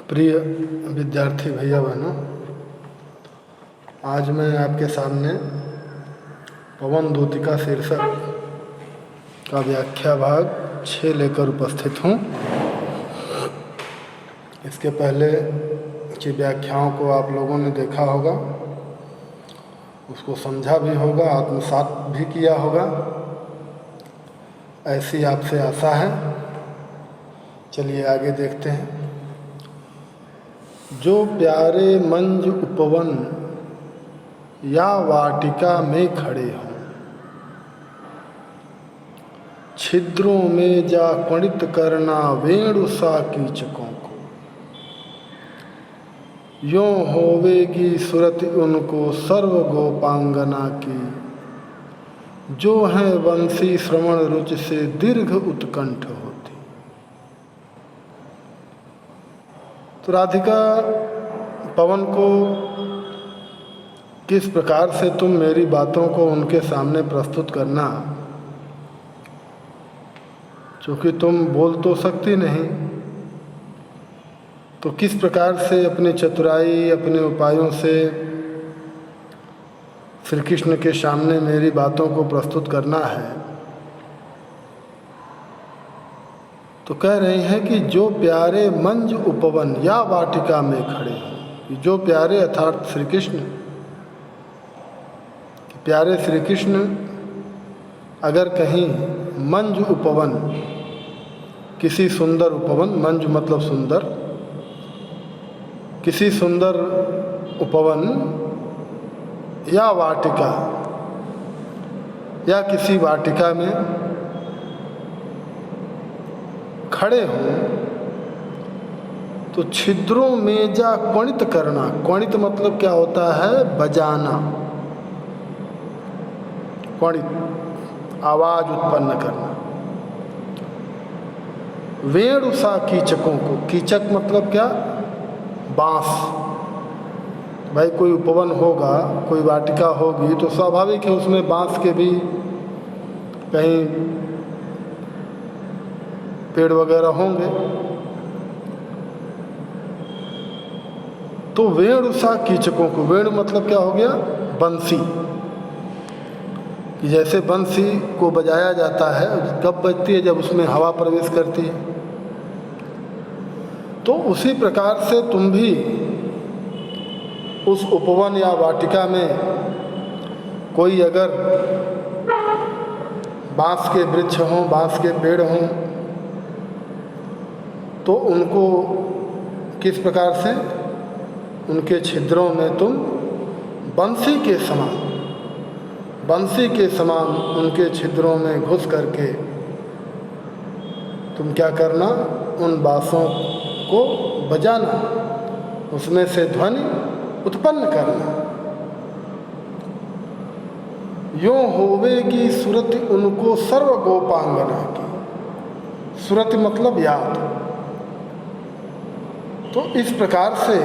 प्रिय विद्यार्थी भैया बहनों, आज मैं आपके सामने पवन दूतिका शीर्षक का व्याख्या भाग 6 लेकर उपस्थित हूँ। इसके पहले की व्याख्याओं को आप लोगों ने देखा होगा, उसको समझा भी होगा, आत्मसात भी किया होगा, ऐसी आपसे आशा है। चलिए आगे देखते हैं। जो प्यारे मंज उपवन या वाटिका में खड़े हों, छिद्रों में जा क्वणित करना वेणु सा कीचकों को, यों होवेगी सुरति उनको सर्व गोपांगना की, जो है वंशी श्रवण रुचि से दीर्घ उत्कंठ होती। तो राधिका, पवन को किस प्रकार से तुम मेरी बातों को उनके सामने प्रस्तुत करना, क्योंकि तुम बोल तो सकती नहीं, तो किस प्रकार से अपनी चतुराई, अपने उपायों से श्री कृष्ण के सामने मेरी बातों को प्रस्तुत करना है। तो कह रहे हैं कि जो प्यारे मंज उपवन या वाटिका में खड़े हैं, जो प्यारे अर्थात श्री कृष्ण, प्यारे श्री कृष्ण अगर कहीं मंज उपवन, किसी सुंदर उपवन, मंज मतलब सुंदर, किसी सुंदर उपवन या वाटिका या किसी वाटिका में खड़े हों, तो छिद्रों में जा क्वणित करना। क्वणित मतलब क्या होता है? बजाना, क्वणित आवाज उत्पन्न करना। वेणु सा कीचकों को, कीचक मतलब क्या? बांस। भाई कोई उपवन होगा, कोई वाटिका होगी, तो स्वाभाविक है उसमें बांस के भी कहीं पेड़ वगैरह होंगे। तो वेणु सा कीचकों को, वेणु मतलब क्या हो गया? बंसी। कि जैसे बंसी को बजाया जाता है, कब बजती है? जब उसमें हवा प्रवेश करती है। तो उसी प्रकार से तुम भी उस उपवन या वाटिका में कोई अगर बांस के वृक्ष हों, बांस के पेड़ हों, तो उनको किस प्रकार से, उनके छिद्रों में तुम बंसी के समान, बंसी के समान उनके छिद्रों में घुस करके तुम क्या करना? उन बांसों को बजाना, उसमें से ध्वनि उत्पन्न करना। यों होवेगी सुरति उनको सर्व गोपांगना की। सुरति मतलब याद। तो इस प्रकार से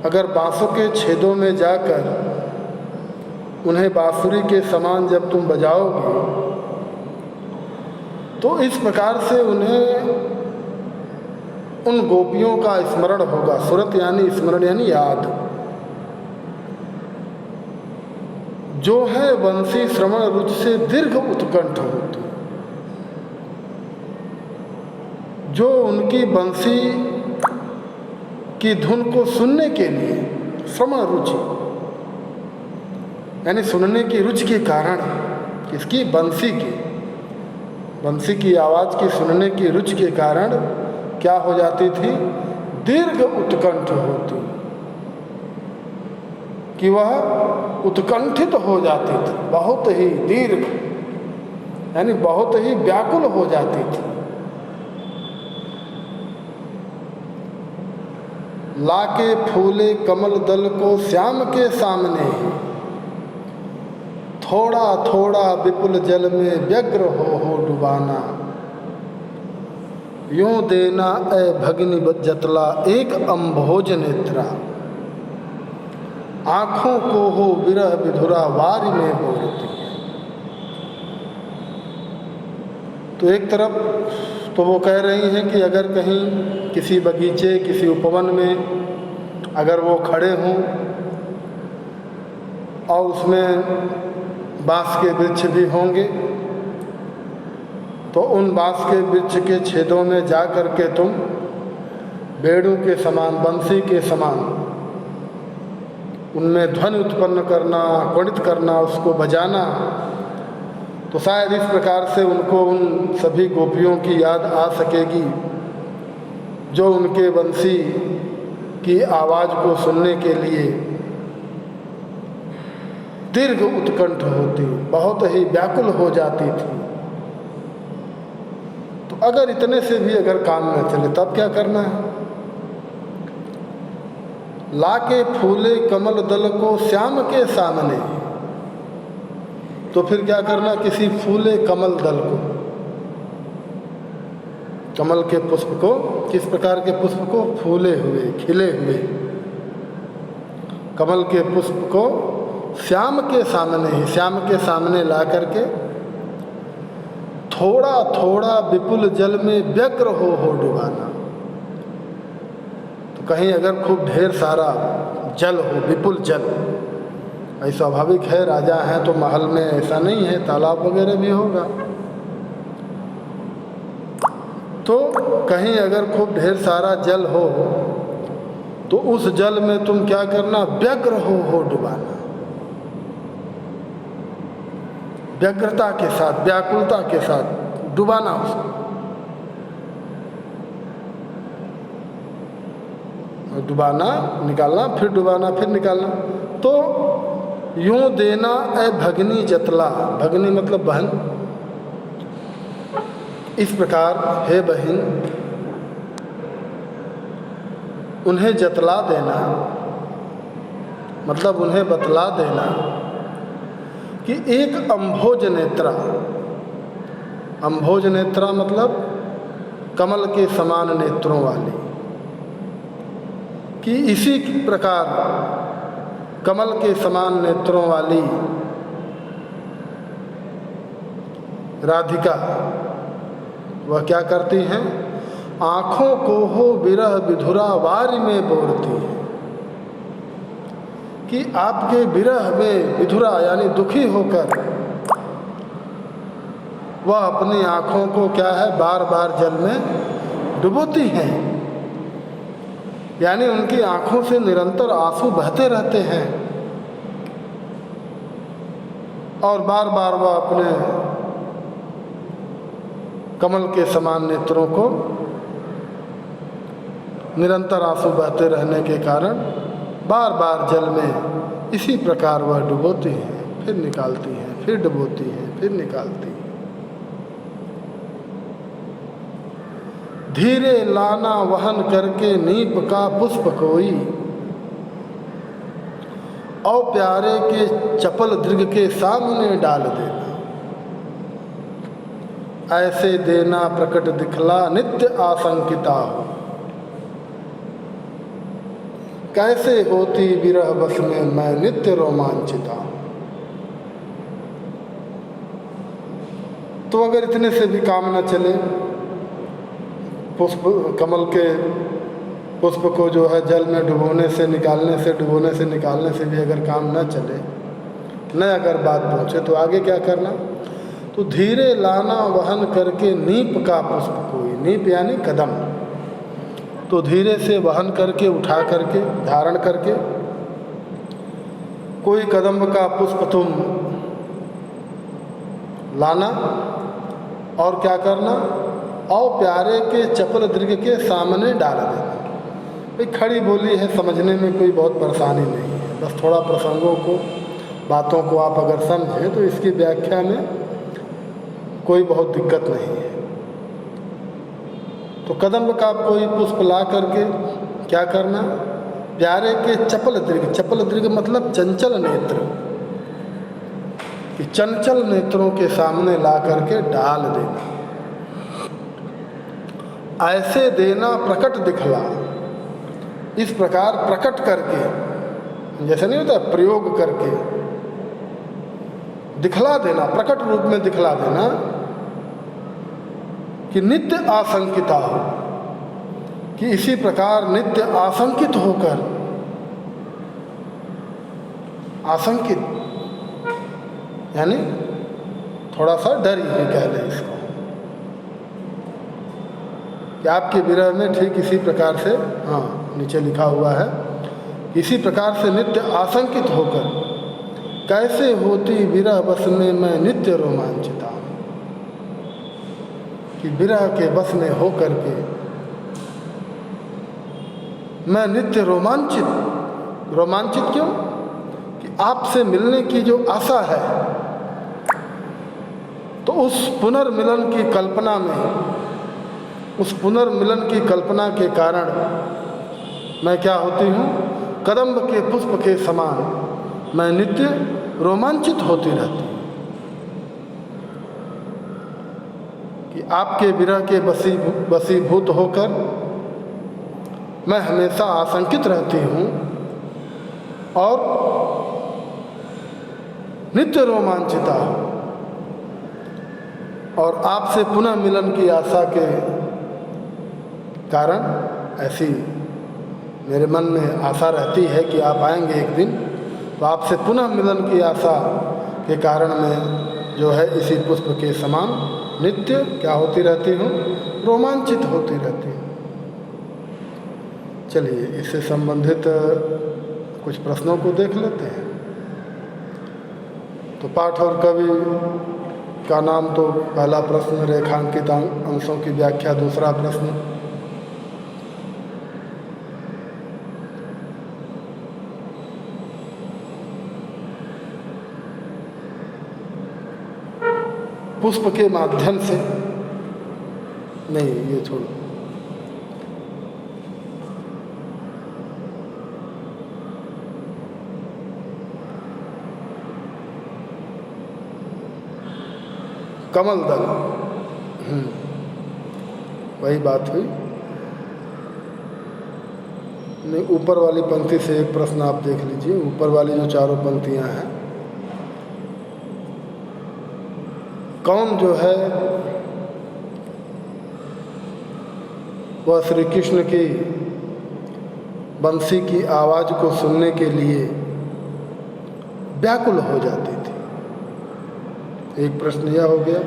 अगर बांसों के छेदों में जाकर उन्हें बांसुरी के समान जब तुम बजाओगे, तो इस प्रकार से उन्हें उन गोपियों का स्मरण होगा। सुरत यानी स्मरण यानी याद। जो है वंशी श्रवण रुचि से दीर्घ उत्कंठ होती, जो उनकी बंसी की धुन को सुनने के लिए, श्रवण रुचि यानी सुनने की रुचि के कारण, किसकी? बंसी की, बंसी की आवाज़ की सुनने की रुचि के कारण क्या हो जाती थी? दीर्घ उत्कंठ होती, कि वह उत्कंठित हो जाती थी, बहुत ही दीर्घ यानी बहुत ही व्याकुल हो जाती थी। लाके फूले कमल दल को श्याम के सामने, थोड़ा थोड़ा विपुल जल में व्यग्र हो डुबाना, यूं देना ए भगनी जतला एक अम्भोज नेत्रा, आँखों को हो विरह विधुरा वारी में बोलती। तो एक तरफ तो वो कह रही हैं कि अगर कहीं किसी बगीचे, किसी उपवन में अगर वो खड़े हों और उसमें बांस के वृक्ष भी होंगे, तो उन बांस के वृक्ष के छेदों में जा कर के तुम बेड़ों के समान, बंसी के समान उनमें ध्वनि उत्पन्न करना, क्वणित करना, उसको बजाना, तो शायद इस प्रकार से उनको उन सभी गोपियों की याद आ सकेगी जो उनके बंसी की आवाज़ को सुनने के लिए दीर्घ उत्कंठ होती, बहुत ही व्याकुल हो जाती थी। तो अगर इतने से भी अगर काम न चले तब क्या करना है? लाके फूले कमल दल को श्याम के सामने, तो फिर क्या करना? किसी फूले कमल दल को, कमल के पुष्प को, किस प्रकार के पुष्प को? फूले हुए, खिले हुए कमल के पुष्प को श्याम के सामने ही, श्याम के सामने ला करके थोड़ा थोड़ा विपुल जल में व्यग्र हो डुबाना। तो कहीं अगर खूब ढेर सारा जल हो, विपुल जल, ऐसा स्वाभाविक है, राजा हैं तो महल में ऐसा नहीं है, तालाब वगैरह भी होगा, तो कहीं अगर खूब ढेर सारा जल हो तो उस जल में तुम क्या करना? व्यग्र हो डुबाना, व्यग्रता के साथ, व्याकुलता के साथ डुबाना उसको। डुबाना, निकालना, फिर डुबाना, फिर निकालना। तो यूं देना ए भगनी जतला, भगनी मतलब बहन, इस प्रकार हे बहन उन्हें जतला देना, मतलब उन्हें बतला देना कि एक अम्भोज नेत्रा, अम्भोज नेत्रा मतलब कमल के समान नेत्रों वाली, कि इसी प्रकार कमल के समान नेत्रों वाली राधिका वह क्या करती हैं? आँखों को हो विरह विधुरा वारी में बोरती है, कि आपके विरह में विधुरा यानी दुखी होकर वह अपनी आँखों को क्या है? बार बार जल में डुबोती हैं, यानी उनकी आँखों से निरंतर आंसू बहते रहते हैं और बार बार वह अपने कमल के समान नेत्रों को निरंतर आंसू बहते रहने के कारण बार बार जल में इसी प्रकार वह डुबोती हैं, फिर निकालती हैं, फिर डुबोती हैं, फिर निकालती हैं। धीरे लाना वहन करके नीप का पुष्प कोई, औ प्यारे के चपल दृग के सामने डाल देना, ऐसे देना प्रकट दिखला नित्य आशंकिता हो, कैसे होती विरह बस में मैं नित्य रोमांचिता। तो अगर इतने से भी काम न चले, पुष्प, कमल के पुष्प को जो है जल में डुबोने से निकालने से भी अगर काम न चले, न अगर बात पहुँचे, तो आगे क्या करना? तो धीरे लाना वहन करके नीप का पुष्प कोई, नीप यानी कदम, तो धीरे से वहन करके, उठा करके, धारण करके कोई कदम का पुष्प तुम लाना और क्या करना? और प्यारे के चपल दृग के सामने डाल देना। भाई खड़ी बोली है, समझने में कोई बहुत परेशानी नहीं है, बस थोड़ा प्रसंगों को, बातों को आप अगर समझें तो इसकी व्याख्या में कोई बहुत दिक्कत नहीं है। तो कदम का कोई पुष्प ला करके क्या करना? प्यारे के चपल दृग, चपल दृग मतलब चंचल नेत्र, कि चंचल नेत्रों के सामने ला करके डाल देना। ऐसे देना प्रकट दिखला, इस प्रकार प्रकट करके, जैसे नहीं होता प्रयोग करके दिखला देना, प्रकट रूप में दिखला देना, कि नित्य आशंकिता हो, कि इसी प्रकार नित्य आशंकित होकर, आशंकित यानी थोड़ा सा डर ही कह लें इसको, कि आपके विरह में ठीक इसी प्रकार से, हाँ नीचे लिखा हुआ है, इसी प्रकार से नित्य आशंकित होकर कैसे होती विरह बस में मैं नित्य रोमांचिता, कि विरह के बस में होकर के मैं नित्य रोमांचित। रोमांचित क्यों? कि आपसे मिलने की जो आशा है, तो उस पुनर्मिलन की कल्पना में, उस पुनर्मिलन की कल्पना के कारण मैं क्या होती हूँ, कदम्ब के पुष्प के समान मैं नित्य रोमांचित होती रहती हूँ, कि आपके विरह के वशीभूत होकर मैं हमेशा आशंकित रहती हूँ और नित्य रोमांचिता, और आपसे पुनः मिलन की आशा के कारण ऐसी मेरे मन में आशा रहती है कि आप आएंगे एक दिन, तो आपसे पुनः मिलन की आशा के कारण मैं जो है इसी पुष्प के समान नित्य क्या होती रहती हूँ, रोमांचित होती रहती हूँ। चलिए इससे संबंधित कुछ प्रश्नों को देख लेते हैं। तो पाठ और कवि का नाम तो पहला प्रश्न, रेखांकित अंशों की व्याख्या दूसरा प्रश्न। पुष्प के माध्यम से, नहीं ये छोड़ो, कमल दल, वही बात हुई। नहीं, ऊपर वाली पंक्ति से एक प्रश्न आप देख लीजिए, ऊपर वाली जो चारों पंक्तियां हैं, कौन जो है वह श्री कृष्ण की बंसी की आवाज़ को सुनने के लिए व्याकुल हो जाती थी। एक प्रश्न यह हो गया।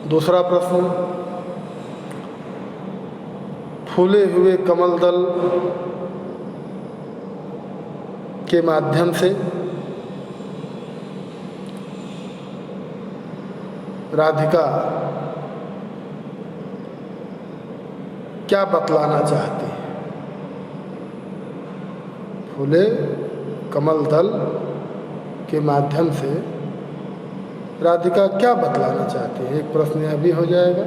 दूसरा प्रश्न, फूले हुए कमल दल के माध्यम से राधिका क्या बतलाना चाहती है? फूले कमल दल के माध्यम से राधिका क्या बतलाना चाहती है? एक प्रश्न यह भी हो जाएगा।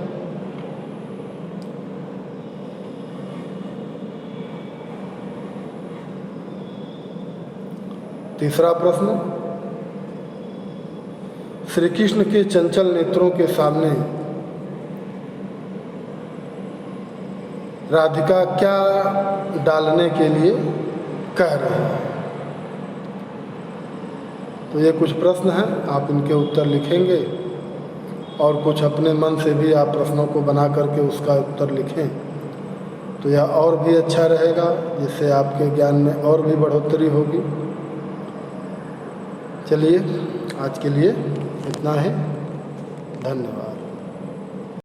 तीसरा प्रश्न, श्री कृष्ण के चंचल नेत्रों के सामने राधिका क्या डालने के लिए कह रही है? तो ये कुछ प्रश्न हैं, आप इनके उत्तर लिखेंगे और कुछ अपने मन से भी आप प्रश्नों को बना करके उसका उत्तर लिखें, तो यह और भी अच्छा रहेगा, जिससे आपके ज्ञान में और भी बढ़ोतरी होगी। चलिए आज के लिए इतना ही, धन्यवाद।